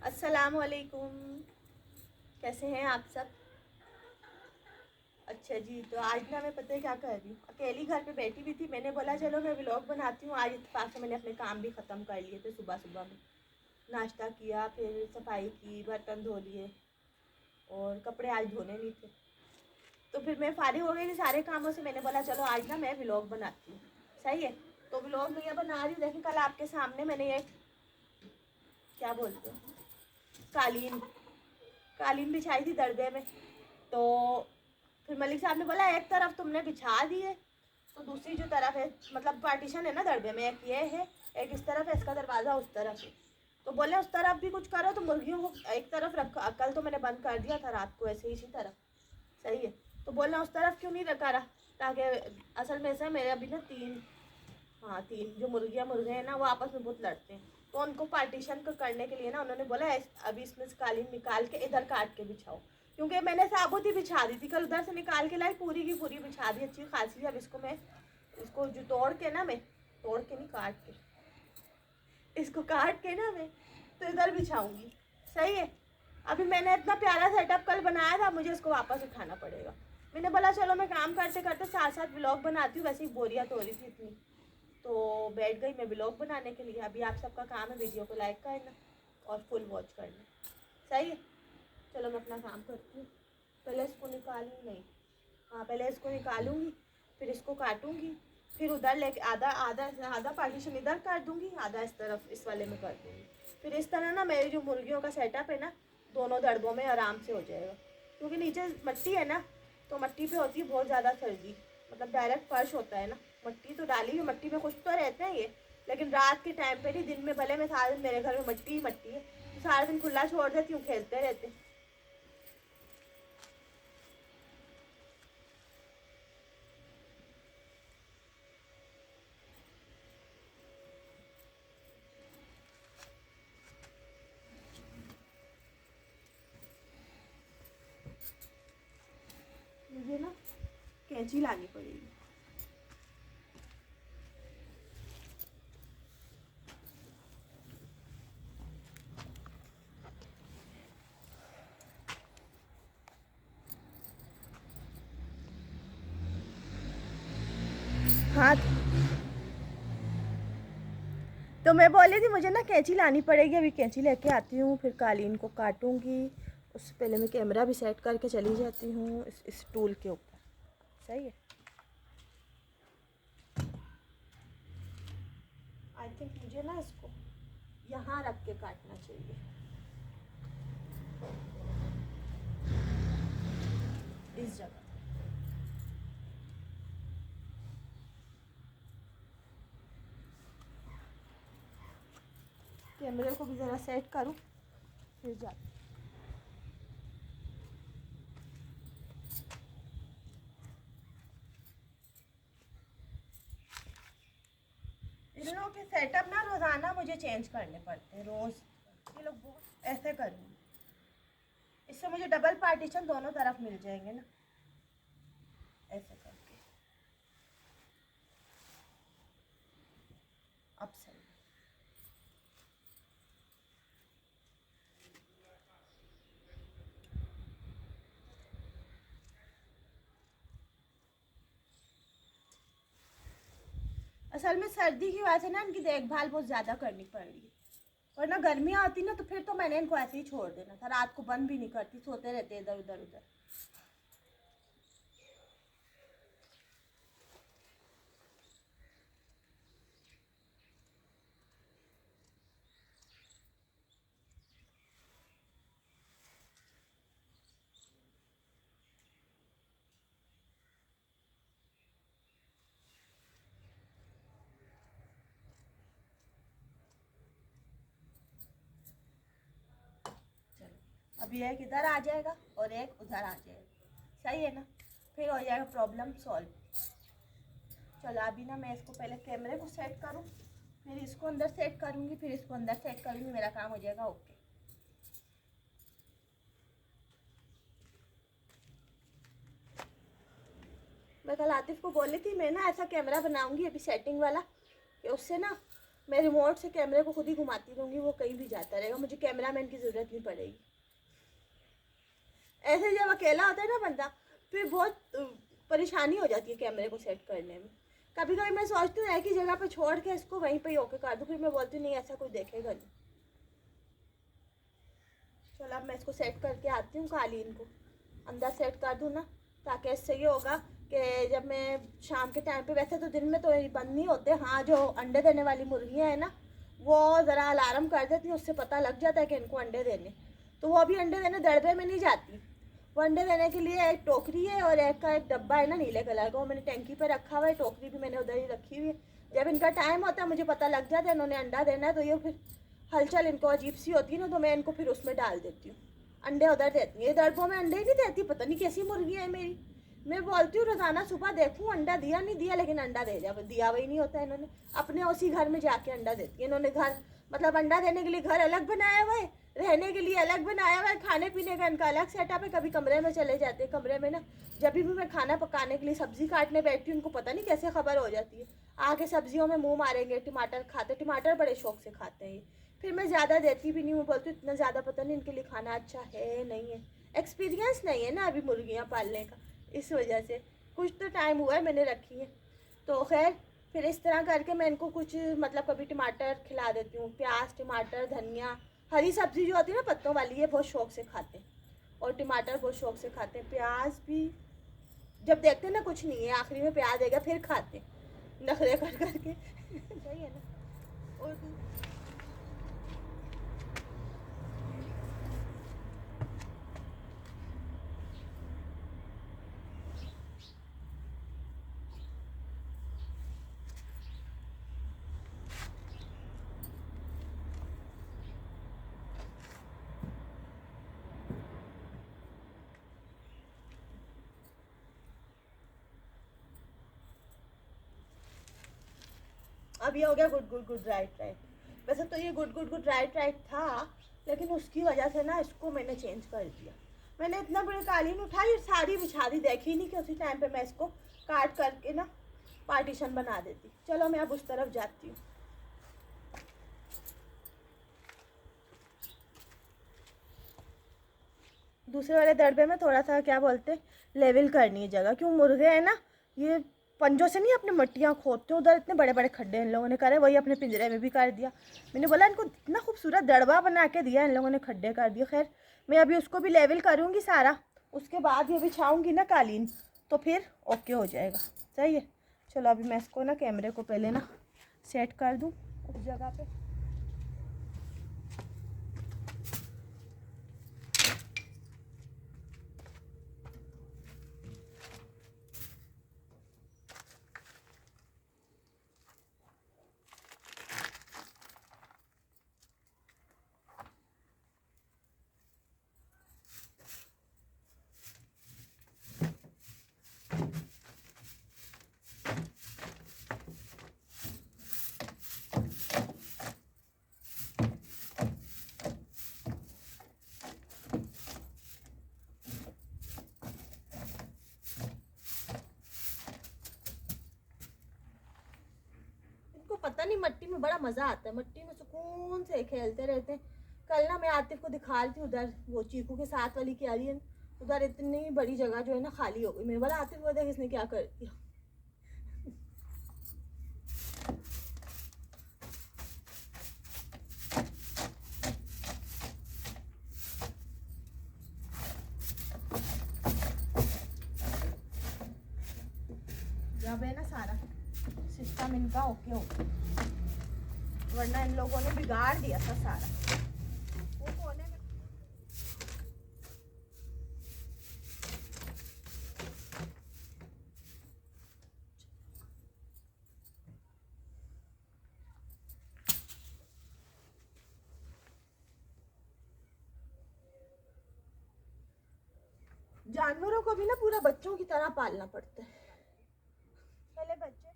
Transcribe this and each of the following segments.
अस्सलाम वालेकुम। कैसे हैं आप सब? अच्छा जी, तो आज ना मैं पता है क्या कर रही हूँ, अकेली घर पे बैठी हुई थी। मैंने बोला चलो मैं व्लॉग बनाती हूँ। आज इत्तेफाक से मैंने अपने काम भी ख़त्म कर लिए थे। सुबह सुबह में नाश्ता किया, फिर सफाई की, बर्तन धो लिए और कपड़े आज धोने नहीं थे। तो फिर मैं फारिग हो गई थी सारे कामों से। मैंने बोला चलो आज ना मैं व्लॉग बनाती हूँ। सही है, तो व्लॉग मैं ये बना रही हूँ। देखिए कल आपके सामने मैंने ये क्या बोलते हैं, कालीन कालीन बिछाई थी दरबे में। तो फिर मलिक साहब ने बोला एक तरफ तुमने बिछा दी है तो दूसरी जो तरफ है, मतलब पार्टीशन है ना दरबे में, एक ये है, एक इस तरफ है, इसका दरवाज़ा उस तरफ है। तो बोले उस तरफ भी कुछ करो। तो मुर्गियों को एक तरफ रखा, कल तो मैंने बंद कर दिया था रात को ऐसे इसी तरफ। सही है, तो बोलना उस तरफ क्यों नहीं रखा रहा, ताकि असल में ऐसा मेरे अभी ना तीन, हाँ तीन जो मुर्गियाँ मुर्गे हैं ना वो आपस में बहुत लड़ते हैं। तो उनको पार्टीशन को करने के लिए ना उन्होंने बोला अभी इसमें से कालीन निकाल के इधर काट के बिछाओ। क्योंकि मैंने साबुत ही बिछा दी थी, कल उधर से निकाल के लाई, पूरी की पूरी बिछा दी अच्छी खासी। अब इसको मैं, इसको जो तोड़ के ना, मैं तोड़ के नहीं काट के, इसको काट के ना मैं तो इधर बिछाऊंगी। सही है, अभी मैंने इतना प्यारा सेटअप कल बनाया था, मुझे इसको वापस उठाना पड़ेगा। मैंने बोला चलो मैं काम करते करते साथ साथ व्लॉग बनाती हूँ। वैसे ही बोरियत हो रही थी इतनी, तो बैठ गई मैं व्लॉग बनाने के लिए। अभी आप सबका काम है वीडियो को लाइक करना और फुल वॉच करना। सही है, चलो मैं अपना काम करती हूँ। पहले इसको निकालूँ, नहीं, हाँ पहले इसको निकालूंगी, फिर इसको काटूंगी, फिर उधर लेके आधा आधा आधा पार्टीशन इधर कर दूंगी, आधा इस तरफ इस वाले में कर दूंगी। फिर इस तरह ना मेरी जो मुर्गियों का सेटअप है ना, दोनों दड़बों में आराम से हो जाएगा। क्योंकि नीचे मट्टी है ना, तो मट्टी पे होती है बहुत ज़्यादा सर्दी, मतलब डायरेक्ट फर्श होता है ना। मट्टी तो डाली हुई, मट्टी में कुछ तो रहते हैं ये, लेकिन रात के टाइम पे नहीं, दिन में भले मैं सारा दिन, मेरे घर में मट्टी ही मट्टी है, तो सारा दिन खुला छोड़ देती हूँ, खेलते रहते हैं। मुझे ना कैंची लानी पड़ेगी। हाँ, तो मैं बोली थी मुझे ना कैंची लानी पड़ेगी। अभी कैंची लेके आती हूँ, फिर कालीन को काटूंगी। उससे पहले मैं कैमरा भी सेट करके चली जाती हूँ इस टूल के ऊपर। सही है, आई थिंक मुझे ना इसको यहाँ रख के काटना चाहिए, इस जगह। कैमरे को भी ज़रा सेट करूँ फिर जाती। इन लोगों के सेटअप ना रोज़ाना मुझे चेंज करने पड़ते हैं, रोज़ ये लोग बहुत ऐसे करूँगी। इससे मुझे डबल पार्टीशन दोनों तरफ मिल जाएंगे ना, ऐसे करके। अब सही, असल में सर्दी की वजह से ना इनकी देखभाल बहुत ज़्यादा करनी पड़ रही है। वरना गर्मियाँ आती ना तो फिर तो मैंने इनको ऐसे ही छोड़ देना था, रात को बंद भी नहीं करती, सोते रहते इधर उधर उधर। चलो अभी एक इधर आ जाएगा और एक उधर आ जाएगा। सही है ना, फिर हो जाएगा प्रॉब्लम सॉल्व। चलो अभी ना मैं इसको पहले कैमरे को सेट करूँ, फिर इसको अंदर सेट करूँगी, फिर इसको अंदर सेट करूँगी, मेरा काम हो जाएगा ओके। मैं कल आतिफ को बोली थी मैं ना ऐसा कैमरा बनाऊंगी अभी सेटिंग वाला, कि उससे ना मैं रिमोट से कैमरे को खुद ही घुमाती रहूँगी, वो कहीं भी जाता रहेगा, मुझे कैमरामैन की ज़रूरत नहीं पड़ेगी। ऐसे जब अकेला होता है ना बंदा, फिर बहुत परेशानी हो जाती है कैमरे को सेट करने में। कभी कभी मैं सोचती हूँ एक ही जगह पे छोड़ के इसको वहीं पे होके कर दूँ, फिर मैं बोलती हूँ नहीं ऐसा कोई देखेगा नहीं। चलो अब मैं इसको सेट करके आती हूँ, कालीन को अंदर सेट कर दूँ ना, ताकि इससे ये होगा कि जब मैं शाम के टाइम पे, वैसे तो दिन में तो बंद नहीं होते, हाँ जो अंडे देने वाली मुर्गियाँ हैं ना, वो ज़रा अलार्म कर देती हैं, उससे पता लग जाता है कि इनको अंडे देने, तो वो अभी अंडे देने दड़बे में नहीं जाती। वो अंडे देने के लिए एक टोकरी है और एक का एक डब्बा है ना नीले कलर का, वो मैंने टैंकी पर रखा हुआ है, टोकरी भी मैंने उधर ही रखी हुई है। जब इनका टाइम होता है, मुझे पता लग जाता है इन्होंने अंडा देना है, तो ये फिर हलचल इनको अजीब सी होती है ना, तो मैं इनको फिर उसमें डाल देती हूँ, अंडे उधर देती हूँ। ये दड़बों में अंडे नहीं देती, पता नहीं कैसी मुर्गी है मेरी। मैं बोलती हूँ रोज़ाना सुबह देखूँ अंडा दिया नहीं दिया, लेकिन अंडा दिया वही नहीं होता है। इन्होंने अपने उसी घर में जाके अंडा देती है। इन्होंने घर मतलब अंडा देने के लिए घर अलग बनाया हुआ है, रहने के लिए अलग बनाया हुआ है, खाने पीने का इनका अलग सेटअप है। कभी कमरे में चले जाते हैं, कमरे में ना जब भी मैं खाना पकाने के लिए सब्जी काटने बैठती हूँ, उनको पता नहीं कैसे खबर हो जाती है, आके सब्जियों में मुंह मारेंगे। टमाटर खाते, टमाटर बड़े शौक से खाते हैं। फिर मैं ज़्यादा देती भी नहीं हूँ, बोलती हूँ इतना ज़्यादा पता नहीं इनके लिए खाना अच्छा है नहीं है, एक्सपीरियंस नहीं है ना अभी मुर्गियाँ पालने का, इस वजह से। कुछ तो टाइम हुआ है मैंने रखी है, तो खैर फिर इस तरह करके मैं इनको कुछ मतलब कभी टमाटर खिला देती हूँ, प्याज टमाटर धनिया, हरी सब्जी जो होती है ना पत्तों वाली, ये बहुत शौक से खाते हैं, और टमाटर बहुत शौक से खाते हैं। प्याज भी जब देखते हैं ना कुछ नहीं है, आखिरी में प्याज देगा फिर खाते हैं नखरे कर करके सही है ना। और अब ये हो गया good good good right right. वैसे तो ये good good good right right था, लेकिन उसकी वजह से ना इसको मैंने चेंज कर दिया। मैंने इतना बड़ी कालीन उठाई, साड़ी बिछा दी, देखी नहीं कि उसी टाइम पे मैं इसको काट करके ना पार्टीशन बना देती। चलो मैं अब उस तरफ जाती हूँ। दूसरे वाले दड़बे में थोड़ा सा क्या बोलते लेवल करनी है जगह, क्यों मुर्गे हैं ना ये पंजों से नहीं अपनी मट्टियाँ खोदते, उधर इतने बड़े बड़े खड्डे इन लोगों ने करे, वही अपने पिंजरे में भी कर दिया। मैंने बोला इनको इतना खूबसूरत दड़बा बना के दिया, इन लोगों ने खड्डे कर दिए। खैर मैं अभी उसको भी लेवल करूँगी सारा, उसके बाद ये बिछाऊँगी ना कालीन, तो फिर ओके हो जाएगा। सही है। चलो अभी मैं इसको ना कैमरे को पहले ना सेट कर दूँ उस जगह पर। पता नहीं मट्टी में बड़ा मज़ा आता है, मट्टी में सुकून से खेलते रहते हैं। कल ना मैं आतिफ को दिखा रही थी उधर, वो चीकू के साथ वाली क्यारी है, उधर इतनी बड़ी जगह जो है ना खाली हो गई। मैंने बोला आतिफ वो देख इसने क्या कर दिया। जब है ना सारा सिस्टम इनका ओके हो, वरना इन लोगों ने बिगाड़ दिया था सारा। वो कोने में जानवरों को भी ना पूरा बच्चों की तरह पालना पड़ता है। पहले बच्चे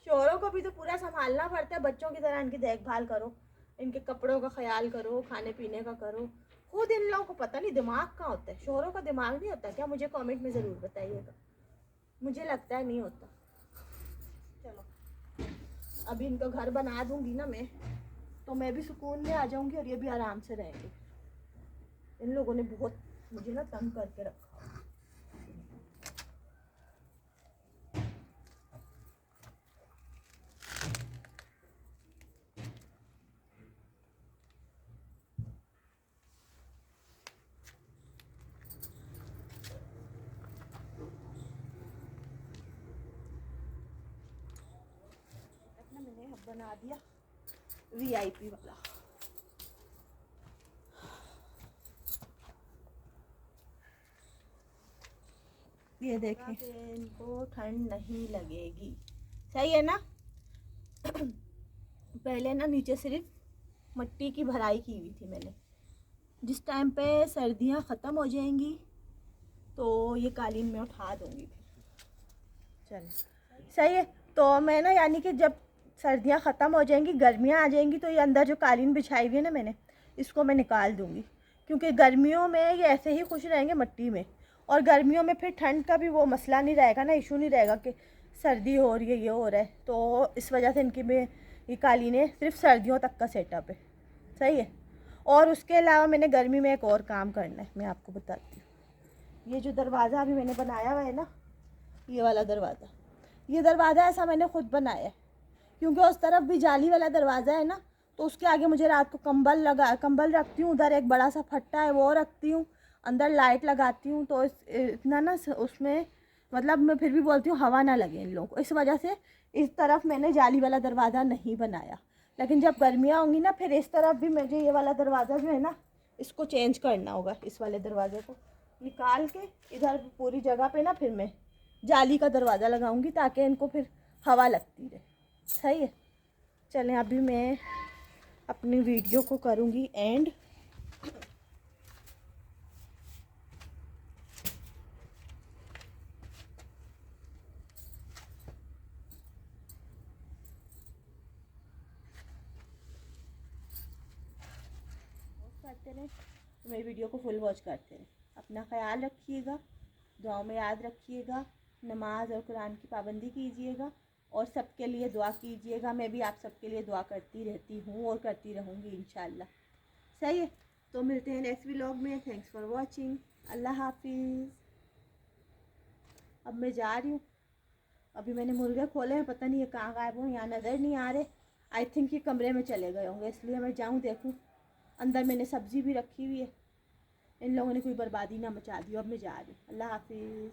शोरों को भी तो पूरा संभालना पड़ता है, बच्चों की तरह इनकी देखभाल करो, इनके कपड़ों का ख्याल करो, खाने पीने का करो। खुद इन लोगों को पता नहीं दिमाग कहाँ होता है। शोरों का दिमाग नहीं होता क्या? मुझे कमेंट में ज़रूर बताइएगा, मुझे लगता है नहीं होता। चलो अभी इनका घर बना दूंगी ना मैं, तो मैं भी सुकून में आ जाऊंगी और ये भी आराम से रहेंगे। इन लोगों ने बहुत मुझे ना तंग करके रखा। अपना मैंने अब बना दिया वीआईपी वाला। ये देखें, इनको ठंड नहीं लगेगी, सही है ना। पहले ना नीचे सिर्फ मिट्टी की भराई की हुई थी मैंने। जिस टाइम पे सर्दियाँ ख़त्म हो जाएंगी तो ये कालीन में उठा दूंगी फिर। चलो सही है। तो मैं ना यानी कि जब सर्दियाँ ख़त्म हो जाएंगी, गर्मियाँ आ जाएंगी, तो ये अंदर जो कालीन बिछाई हुई है ना मैंने, इसको मैं निकाल दूंगी। क्योंकि गर्मियों में ये ऐसे ही खुश रहेंगे मिट्टी में, और गर्मियों में फिर ठंड का भी वो मसला नहीं रहेगा ना, इशू नहीं रहेगा कि सर्दी हो रही है, ये हो रहा है। तो इस वजह से इनकी में ये कालीनें सिर्फ सर्दियों तक का सेटअप है, सही है। और उसके अलावा मैंने गर्मी में एक और काम करना है, मैं आपको बताती हूँ। ये जो दरवाज़ा अभी मैंने बनाया हुआ है ना, ये वाला दरवाज़ा, ये दरवाज़ा ऐसा मैंने ख़ुद बनाया है। क्योंकि उस तरफ भी जाली वाला दरवाज़ा है ना, तो उसके आगे मुझे रात को कंबल रखती हूँ, उधर एक बड़ा सा फट्टा है वो रखती हूँ, अंदर लाइट लगाती हूँ। तो इतना ना उसमें मतलब मैं फिर भी बोलती हूँ हवा ना लगे इन लोगों को, इस वजह से इस तरफ मैंने जाली वाला दरवाज़ा नहीं बनाया। लेकिन जब गर्मियाँ होंगी ना, फिर इस तरफ भी मुझे ये वाला दरवाज़ा जो है ना, इसको चेंज करना होगा। इस वाले दरवाजे को निकाल के इधर पूरी जगह पे ना फिर मैं जाली का दरवाज़ा लगाऊंगी, ताकि इनको फिर हवा लगती रहे, सही है। चलें अभी मैं अपनी वीडियो को करूंगी एंड। करते रहें, मेरी वीडियो को फुल वॉच करते रहें। अपना ख्याल रखिएगा, दुआओं में याद रखिएगा, नमाज और कुरान की पाबंदी कीजिएगा, और सबके लिए दुआ कीजिएगा। मैं भी आप सबके लिए दुआ करती रहती हूँ और करती रहूँगी इंशाल्लाह, सही है। तो मिलते हैं नेक्स्ट व्लॉग में। Thanks for watching. अल्लाह हाफिज़। अब मैं जा रही हूँ। अभी मैंने मुर्गे खोले हैं, पता नहीं ये कहाँ गायब हुए, यहाँ नज़र नहीं आ रहे। आई थिंक ये कमरे में चले गए होंगे, इसलिए मैं जाऊँ देखूँ। अंदर मैंने सब्ज़ी भी रखी हुई है, इन लोगों ने कोई बर्बादी ना मचा दी। अब मैं जा रही हूँ। अल्लाह हाफिज़।